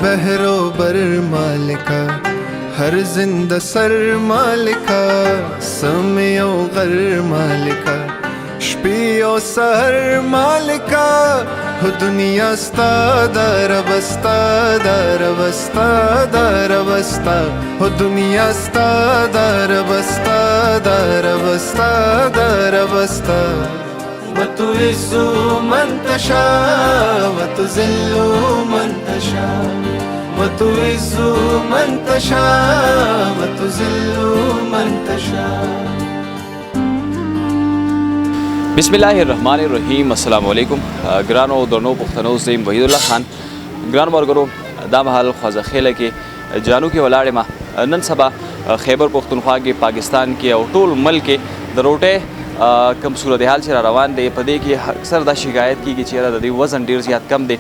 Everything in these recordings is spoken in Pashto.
बहरो बर मालिका हर जिंदा सर मालिका समयो गर मालिका शपियो सर मालिका हो दुनिया स्ता दरबस्ता दरबस्ता दरबस्ता हो दुनिया स्ता दरबस्ता दरबस्ता दरबस्ता वतुइज़्ज़ु मन तशा वतुज़िल्लु मन तशा वतुइज़्ज़ु मन तशा वतुज़िल्लु मन तशा। बिस्मिल्लाहिर्रहमानिर्रहीम अस्सलाम वालेकुम ग्रानो दरनो पुख्तनो ज़ेम वहीदुल्लाह खान ग्रान मरगरो दा महल ख्वाजा खेल के जानू के वलाड़े मा नन सबा खैबर पख्तूनख्वा के पाकिस्तान के और टोल मल के दरोटे कम सूरत हाल से रवान दे पदे की अक्सर दा शिकायत की चेहरा दे वजन डेढ़ ज़्यादा कम दे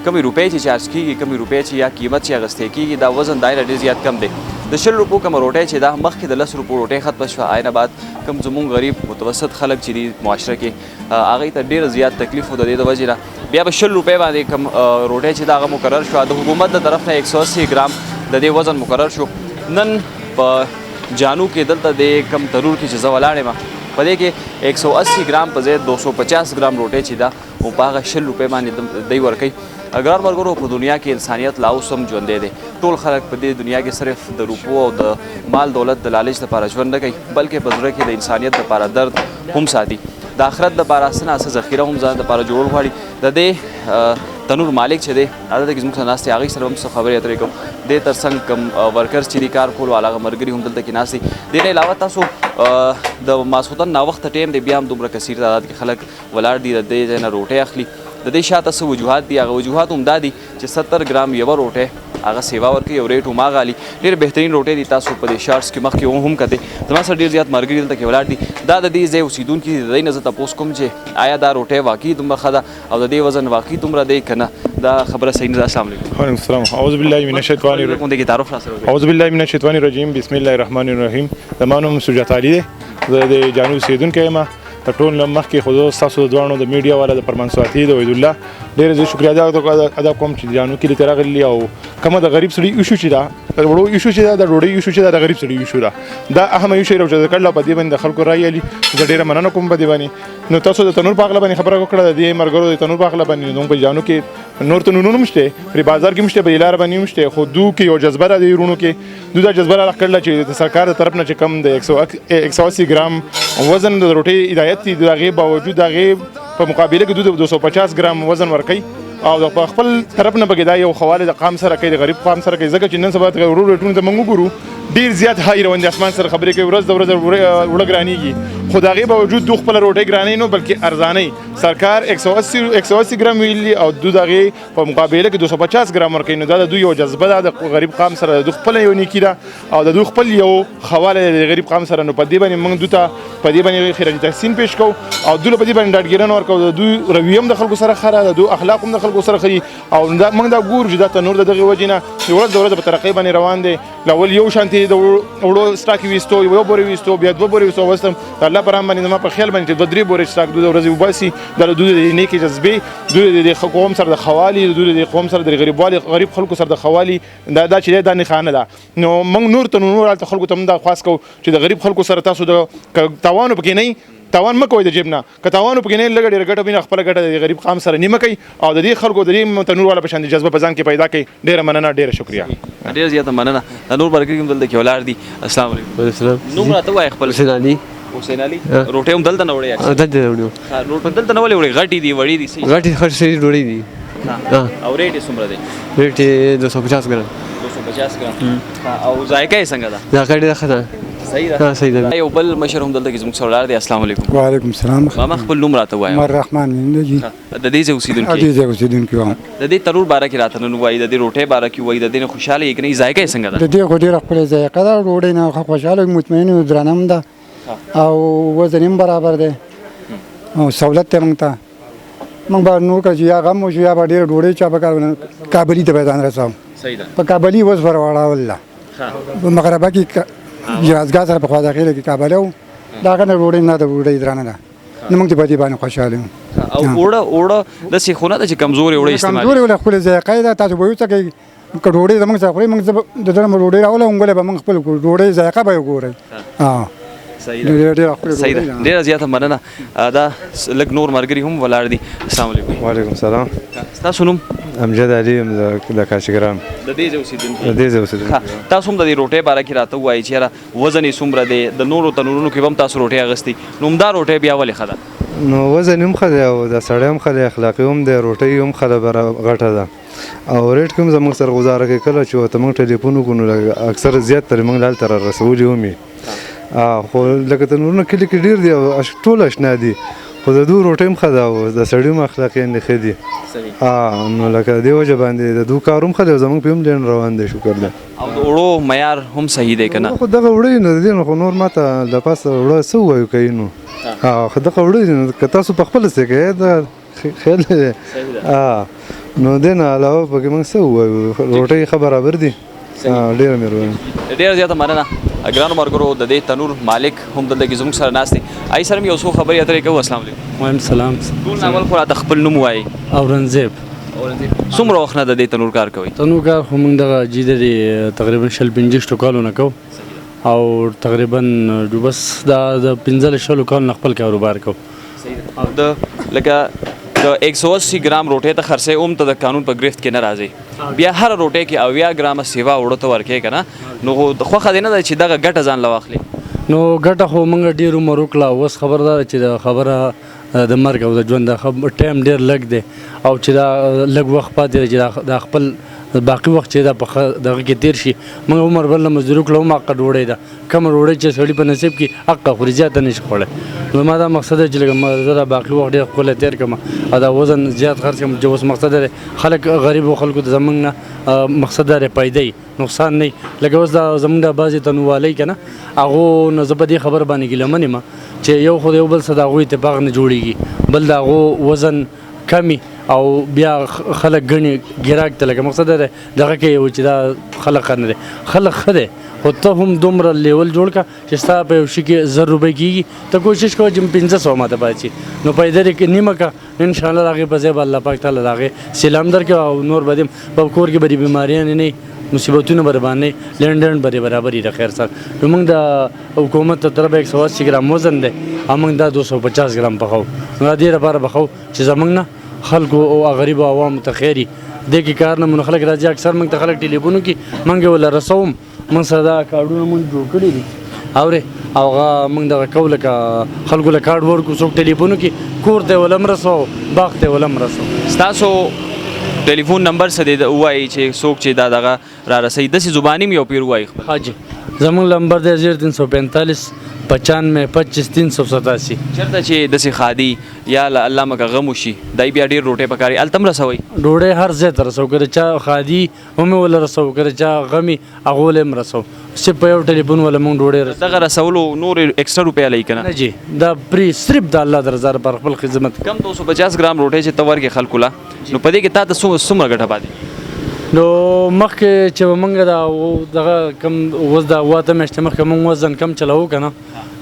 कमी रुपये ची चार्ज की कमी रुपये ची या कीमत ची अगस्ते की दा वजन दायरा डेढ़ ज़्यादा कम दे दशल रुपये कम रोटे ची दा मख के 10 रुपये रोटे खत पशवा आयन बाद कम जमुन गरीब मुतवसत खलक ची मुआशरे के आगे तक डेढ़ ज़्यादा तकलीफ होता दे वजह बिया 20 रुपये बाद कम रोटे ची दा मुकर्रर शो हुकूमत तरफ 180 ग्राम दे वजन मुकर्रर शो नन जानू के दलता दे कम तरूर की चीज़ा वलाड़े में पदे के 180 ग्राम पजे 250 ग्राम रोटे चिदा उपागा 6 रुपये मान दई वर्कई अगर मरगरो पर दुनिया की इंसानियत लाओ सम जो दे टोल खलक पदे दुनिया के सिर्फ द रुपो और द माल दौलत द लालच द पारा जवन न गई बल्कि बजरे के द इंसानियत द पारा दर्द हम साथी द आखरत द पारा सना से ज़ख़ीरा हम जान द पारा जोड़ वाली द दे तनूर मालिक छे दे आदत किस्म से नास्ते आगे सर्वम से खबर यात्रे को दे तरसंग कम वर्कर्स चिरी कार खोल वाला मरगरी हम दल तक नास्ती देने अलावा तासो द मासूतन ना वक्त टेम दे बियाम दुमरा कसीर तादाद के खलक वलार दी दे जना रोटे अखली दे शात से वजूहत दी वजूहत उमदा दी 70 ग्राम यवर रोटे आगा सेवा वर्की और रेट उमा गाली ढेर बेहतरीन रोटे दी तासो पदे शार्ट्स के मख के हम कते तमा सर ढेर ज़्यादा मरगरी दल तक वलार दी दादा दी जे उसीदून की दई नजर तपोस कुम जे आया दा रोटे वाकई तुम खदा और दे वजन वाकई तुमरा दे कना दा खबर सही नजर अस्सलाम वालेकुम वालेकुम सलाम औज़ु बिल्लाहि मिनश शैतानिर रजीम देखिए तारुफ हासिल औज़ु बिल्लाहि मिनश शैतानिर रजीम बिस्मिल्लाहिर रहमानिर रहीम तमाम सुजात अली दे जानू सेदुन के मा टोल मख के खुद सासु दुआनो द मीडिया वाला द परमान साथी द वहीदुल्लाह ढेर ज शुक्रिया अदा कोम ची जानू के लिए तेरा गली आओ कम द गरीब सड़ी इशू ची दा बड़ो इशू ची दा रोडी इशू ची दा गरीब सड़ी इशू दा अहम इशू रोज कल्ला पदी बन दखल को राई अली द ढेर मनन कोम पदी बनी नो तसो द तनूर पागला बनी खबर को कड़ा दे मरगरो द तनूर पागला बनी नो पे जानू के नूर तो नून मुश्ते रि बाजार की मुश्ते बेलार बनी मुश्ते खुदू की और जज्बरा दे रुनो के दूधा जज्बरा कल्ला ची सरकार द तरफ न च कम द 180 ग्राम वजन द रोटी हिदायत दी दغه باوجود دغه په مقابله کې 250 ग्राम वजन ورکي او د خپل طرف نه بګیدا یو خواله د قام سره کوي د غریب قام سره کوي ځکه چې نن سبا د ورور ټونه ته منګو ګورو ډیر زیات هاي روان د اسمان سره خبرې کوي ورځ د ورځ وړګرانیږي خدای باوجود دوه خپل روټي ګرانې نو بلکې ارزانه سرکار 180 ग्राम ویلي او دغه په مقابله کې 250 ग्राम ورکي نو دا د یو جذبه د غریب قام سره د خپل یو نیکی دا او د خپل یو خواله د غریب قام سره نو په دې باندې موږ دوته په دې باندې خراج تحسین پیش کو او دوی په دې باندې ډاډګیرن ورکو د دوی رویم د خلکو سره خره د دوی اخلاق هم د خلکو سره خري او موږ دا ګور چې دا تنور دغه وجینه ورځ د ورځ په ترقې باندې روان دي لول یو شانتي د وړو سټاک ویستو یو بوري ویستو بیا دوه بوري ویستو وستم الله پرام باندې ما په خیال باندې د درې بوري سټاک د ورځې وباسي د دوی د نیکی جذبه دوی د قوم سره د خوالي دوی د قوم سره د غریب خلکو سره د خوالي دا چې دا نه خانه ده نو موږ نور تنور ته خلکو ته دا خاص کو چې د غریب خلکو سره تاسو د تاوان پکې نه تاوان مکوئ د جیبنا که تاوان پکې نه لګ ډېر ګټه بینه خپل ګټه د غریب قام سره نیمه کوي او د دې خلکو د دې تنور والا په شان جذبه پزان کې پیدا کوي ډېر مننه ډېر شکریا ډېر زیاته مننه تنور برګر کوم دلته کې ولار دي السلام علیکم السلام نو راته وای خپل حسین علي روټه هم دلته نه وړي دلته وړو روټه دلته نه وړي غټي دي وړي دي غټي خرڅې ډوړې دي او ریټ څومره دی ریټ 250 ग्राम 250 ग्राम او ذایقه یې څنګه ده ذایقه ډېره ښه ده صحیح ده صحیح ده یو بل مشر هم دلته کې زموږ سره دی السلام علیکم وعلیکم السلام ما خپل نوم راته وایي عمر رحمان دی د دې ځای اوسیدونکو د دې اوسیدونکو وم د دې ترور باره کې راته نو وایي د دې روټه باره کې وایي د دې خوشاله یې کني ذایقه یې څنګه ده د دې خو ډېر خپل ذایقه ده روډي نه خوشاله مطمئن درنم ده او وزن هم برابر ده او سہولت ته مونږ ته مونږ به نور که یا غم وشو یا به ډېر ډوډۍ چا په کابلي ته به ځان رسوم صحیح ده په کابلي اوس ور واړول په مغربه کې یازګاه سره په خوا داخله کې کابل و دا کنه ډوډۍ نه ده ډوډۍ درانه ده نو موږ په دې باندې خوشاله یو او اوړه د سیخونه د کمزوري اوړه استعمال کمزوري ولا خپل ذایقه ده تاسو به یو څه کوي ډوډۍ زموږ سره خوري موږ د درم ډوډۍ راوله ونګله به موږ خپل ډوډۍ ذایقه به وګورئ صحیح ده ډیره زیاته مننه دا لږ نور مرګري هم ولاړ دي السلام علیکم وعلیکم سلام تاسو نوم امجد علي د کاشګرام د دې اوسیدونکو د دې اوسیدونکو تاسو هم د دې روټۍ باره کې راته وایي چې یاره وزن یې څومره دی د نورو تنورونو کې هم تاسو روټۍ اغوستې نو همدا روټۍ بیا ولې ښه ده نو وزن هم ښه دی او د سړی هم ښه دی اخلاقي هم دی روټۍ هم ښه غټه ده او ریټ کوم زموږ سره گزاره کوي کله چې ورته موږ ټلیفون وکړو اکثر زیات ترې موږ دلته را رسولي هم خو لکه تنورونه کلي کې ډېر دي او ټول اشنا دي خو د دوی روټۍ هم ښه ده او د سړي هم اخلاقي یعنې ښه دي نو لکه دې وجه باندې د دوی کار هم ښه دی او زموږ پې هم ډېر روان دی شکر دی او د اوړو معیار هم صحیح دی که نه خو دغه اوړه نه دي نو خو نور ما ته له پاسه اوړه څه ووایو کوي نو خو دغه اوړه دي نو که تاسو په خپله څه کوئ دا خیال دی نو دې نه علاوه پکې موږ څه ووایو روټۍ ښه برابر دي ډېره مهرباني ډېره زیاته مننه ګرانو ملګرو د دې تنور مالک هم دلته کې زموږ سره ناست دی آی سره مې یو څو خبرې اترې کوو السلام علیکم وعلیکم السلام ټول ناول خو راته خپل نوم وایي اورنګزیب څومره وخت نه د دې تنور کار کوئ تنور کار خو موږ دغه جیدرې تقریبا 45 کالو نه کوو او تقریبا بس د 15 کالو نه خپل کاروبار کوو او د لکه د 180 ګرام روټۍ ته خرڅې اوم ته د قانون په گرفت کې نه راځي بیا هر روټۍ کې 80 ګرامه سیوا اوړه ته ورکې که نه نو خوښه دی نه ده چې دغه ګټه ځان له واخلي نو ګټه خو موږ ډېر عمر وکړه اوس خبردار چې د خبره د مرګ او د ژوند د ټایم ډېر لږ دی او چې دا لږ وخت پاتې دی چې دا خپل باقي وخت چې دا په دغه کې تېر شي موږ عمر بل نه مزدوري کړو هم حقه ډوډۍ ده کومه ډوډۍ چې سړي په نصیب کې حقه خوري زیاته نه شي خوړی نو ما دا مقصد دی چې لږ زه دا باقي وخت ډېر ښکلی تېر کړم او دا وزن زیات خرڅ کړم چې اوس مقصد دی خلک غریبو خلکو ته زموږ نه مقصد دی پیدې نقصان نه لکه اوس دا زموږ د بعضې تنوالۍ که نه هغو نه زه په دې خبر باندې ګیلمن یم چې یو خو د یو بل سره د هغوی اتفاق نه جوړېږي بل د هغو وزن کمی او بیا خلک ګڼي ګراک ته لکه مقصد دی دغه کې یو چې دا خلک نه دی خلک ښه دی خو ته هم دومره لیول جوړ کړه چې ستا په یو شي کې 1000 روپۍ کېږي ته کوشش کوه چې 1500 ماته پاتې شي نو پیدا دې نیمه کړه انشاءالله د هغې په ځای به الله پاک تعالی د هغې سلام درکړي او نور به دې په کور کې به دې بیماریانې نه مصیبتونه به باندې لنډن به برابر د خیر سره نو موږ د حکومت ته طرفه 180 ګرام وزن دی او موږ دا 250 ګرام پخو نو د دې لپاره پخو چې زموږ نه خلکو او غریبو عوامو ته خیري دې کې کار نه مونږ خلک راځي اکثر موږ ته خلک ټلیفونو کې موږ ولا رسوم موږ سره دا کارډونه موږ جوړ کړي دي اورې او هغه موږ دغه کوو لکه خلکو له کارډ ورکو څوک ټلیفونو کې کور ته ولم رسو باغ ته ولم رسو ستاسو ټلیفون نمبر څه دی ووایي چې څوک چې دا دغه را رسوي داسې زباني م یو پیر ووایي حاجي زموږ نمبر دی 0345 95 25 387 چېرته چې داسې خادي یا الله مکه غم وشي دای بیا ډېر روټۍ پکاري هلته هم رسوئ ډوډۍ هر ځای ته رسو که چا خادي هم یې وله رسو که چا غمي هغه ولې هم رسو صرف په یو ټلیفون وله موږ ډوډۍ رسو دغه رسولو نور ایکسټرا روپۍ لایي که نه جی دا پرې صرف د الله د رضا لپاره خپل خدمت کم 250 ګرام روټۍ چې ته ورکې خلکو له نو په دې کې تا ته څومره ګټه پاتې نو مخکې چې موږ دا دغه کم اوس دا 8 میاشتې مخکې موږ وزن کم چلاوو که نه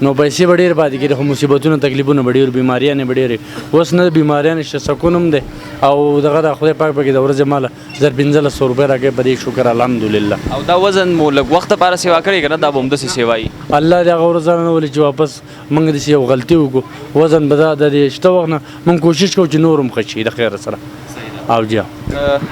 نو پیسې به ډېر پاتې کېږي خو مصیبتونه تکلیفونه به ډېر بیماریانې به ډېرې اوس نه بیماریانې شته سکون هم دی او دغه د خدای پاک پکې د ورځې ماله 1500 روپۍ راکوي په دې شکر الحمدلله او دا وزن مو لږ وخت لپاره سیوا کړی که نه دا به همداسې سیوا وي الله دې هغه ورځ نه ولي چې واپس موږ داسې یو غلطي وکړو وزن به دا د دې شته وخت نه موږ کوشش کوو چې نور هم ښه شي د خیر سره او جا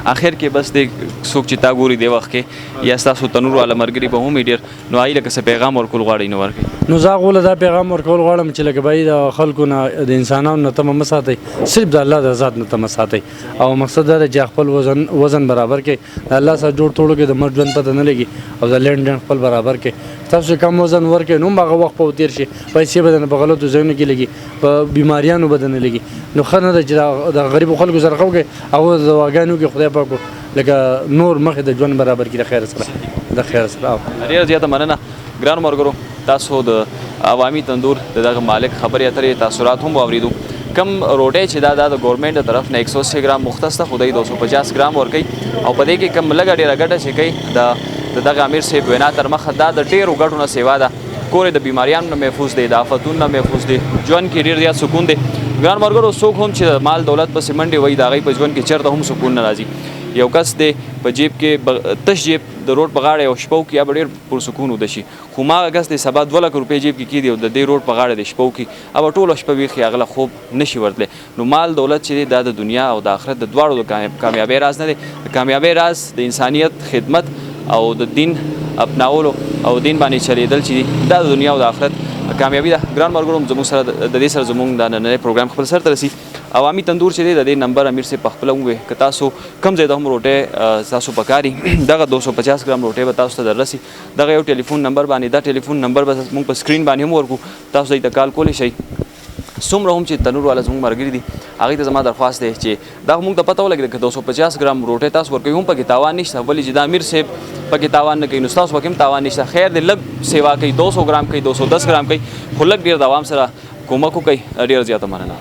اخر کې بس د څوک چې تا ګوري دی وخت کې یا ستاسو تنور والا مرګري به هم ډېر نو آی لکه څه پیغام ورکول غواړئ نو ورکړئ نو زه هغو له دا پیغام ورکول غواړم چې لکه بھائی د خلکو نه د انسانانو نه تمه مه ساتئ صرف د الله د ذات نه تمه ساتئ او مقصد دا دی چې خپل وزن برابر کړئ د الله سره جوړ توړو کې د مرګ ژوند پته نه لګي او د لنډن خپل برابر کړئ تاسو کم وزن ورکړئ نو هم هغه وخت په تېر شي پیسې به نه په غلطو ځایونو کې لګي په بیماریانو به نه لګي نو ښه نه ده چې د غریبو خلکو سره ښه وکړئ هغو د دواګانو کې خدای پاک لکه نور مخې د ژوند برابر کړي د خیر سره د خیر سره ډېره زیاته مننه ګرانو ملګرو تاسو د عوامي تندور د دغه مالک خبرې اترې تاثرات هم واورېدو کم روټۍ چې دا د ګورنمنټ د طرف نه 180 ګرام مختص ته خدای 250 ګرام ورکوي او په دې کې کم لږه ډېره ګټه چې کوي د دغه امیر صاحب وینا تر مخه دا د ډېرو ګټو نه سیوا ده کور د بیماریانو نه محفوظ دی د آفتونو نه محفوظ دی ژوند کې ډېر زیات سکون دی ګران ملګرو څوک هم چې مال دولت پسې منډې وهي د هغوی په ژوند کې چېرته هم سکون نه راځي یو کس دی په جیب کې تش جیب د روډ په غاړه یو شپو کې یا به ډېر پرسکون وده شي خو هماغه کس دی سبا 2 لک روپۍ جیب کې کېدي او د دې روډ په غاړه دی شپو کې او ټوله شپه ویښي هغه له خوب نشي ورتلی نو مال دولت چې دی دا د دنیا او د آخرت د دواړو د کامیابۍ راز نه دی د کامیابۍ راز د انسانیت خدمت او د دین اپناولو او دین باندې چلیدل چې دی دا د دنیا او د آخرت کامیابي ده ګران ملګرو زموږ سره د دې سره زموږ د نننی پروګرام خپل سر ته رسي عوامي تندور چې دی د دې نمبر امیر صاحب پخپله ووایي که تاسو کم ځای ته هم روټۍ تاسو پکاري دغه 250 ګرام روټۍ به تاسو ته در رسي دغه یو ټلیفون نمبر باندې دا ټلیفون نمبر به موږ په سکرین باندې هم ورکړو تاسو دې ته کال کولی شئ څومره هم چې تنور والا زموږ ملګري دي هغوی ته زما درخواست دی چې دا موږ ته پته ولګېده که 250 ګرام روټۍ تاسو ورکوي هم پکې تاوان نشته ولې چې دا امیر صاحب پکې تاوان نه کوي نو ستاسو پکې هم تاوان نشته خیر دی لږ سیوا کوي 200 ګرام کوي 210 ګرام کوي خو لږ ډېر د عوام سره کومک وکړئ ډېره زیاته مننه